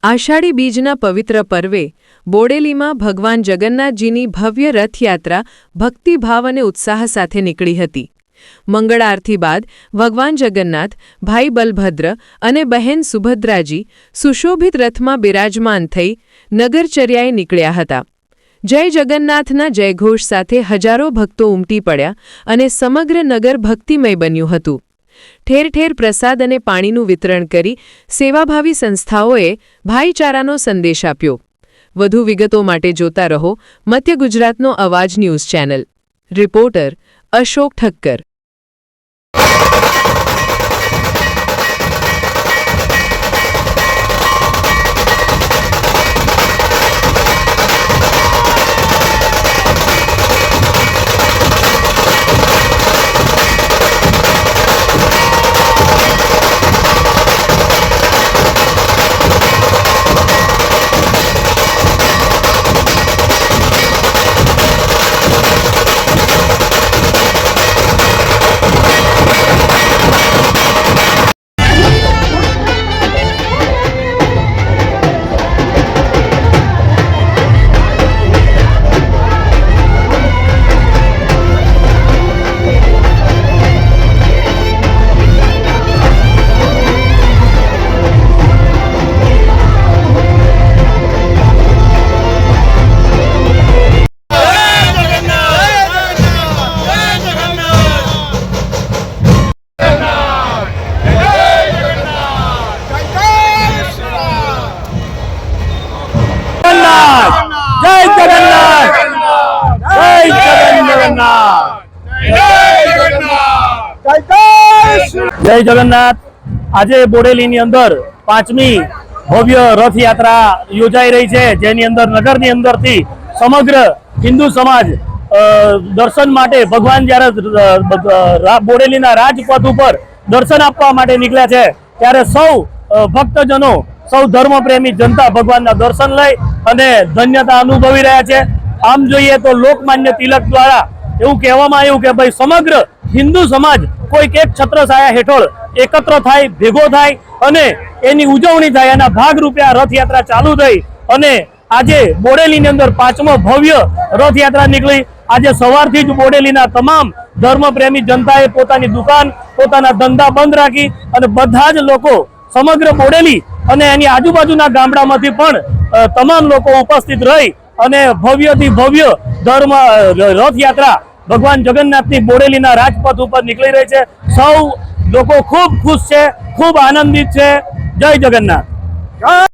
આષાઢી બીજના પવિત્ર પર્વે બોડેલીમાં ભગવાન જગન્નાથજીની ભવ્ય રથયાત્રા ભક્તિભાવ અને ઉત્સાહ સાથે નીકળી હતી। મંગળ આરતી બાદ ભગવાન જગન્નાથ, ભાઈ બલભદ્ર અને બહેન સુભદ્રાજી સુશોભિત રથમાં બિરાજમાન થઈ નગરચર્યાએ નીકળ્યા હતા। જય જગન્નાથના જયઘોષ સાથે હજારો ભક્તો ઉમટી પડ્યા અને સમગ્ર નગર ભક્તિમય બન્યું હતું। ઠેર ઠેર પ્રસાદ અને પાણીનું વિતરણ કરી સેવાભાવી સંસ્થાઓએ ભાઈચારાનો સંદેશ આપ્યો। વધુ વિગતો માટે જોતા રહો મધ્ય ગુજરાતનો અવાજ news channel. Reporter Ashok Thakkar. जय जगन्नाथ। आज बोडेली अंदर 5मी भव्य रथ यात्रा योजाई रही है, जेनी अंदर नगर नी अंदर थी समग्र हिंदू समाज दर्शन माटे भगवान ज्यारे बोडेली ना राजपथ पर दर्शन आपवा माटे निकळ्या छे, त्यारे सौ भक्तजनों, सौ धर्म प्रेमी जनता भगवान ना दर्शन लई अने धन्यता अनुभवी रह्या छे। आम जोईए तो लोकमान्य तिलक द्वारा एवुं कहेवामां आव्युं के भाई समग्र हिंदू समाज कोईक एक छत्रछाया हेठळ एकत्र थाय, भेगो थाय अने एनी उजवणी थाय, एना भागरूपे आ रथयात्रा चालू थई अने आजे बोडेलीनी अंदर 5मो भव्य रथयात्रा निकळी। आजे सवारथी ज बोडेलीना तमाम धर्मप्रेमी जनताए पोतानी दुकान, पोताना धंधा बंध राखी अने बधा ज लोको समग्र बोडेली अने एनी आजुबाजुना गामडामांथी पण तमाम लोको उपस्थित रही अने भव्यथी भव्य धर्म रथयात्रा भगवान जगन्नाथनी बोडेलीना राजपथ पर निकली रही है। सौ लोग खूब खुश है, खूब आनंदित है। जय जगन्नाथ।